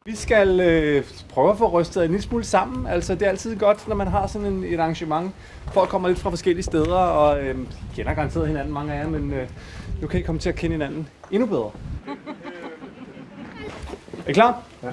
Vi skal prøve at få rystet en lille smule sammen. Altså, det er altid godt, når man har sådan et arrangement. Folk kommer lidt fra forskellige steder, og kender garanteret hinanden, mange af jer, men nu kan I komme til at kende hinanden endnu bedre. Er I klar? Ja.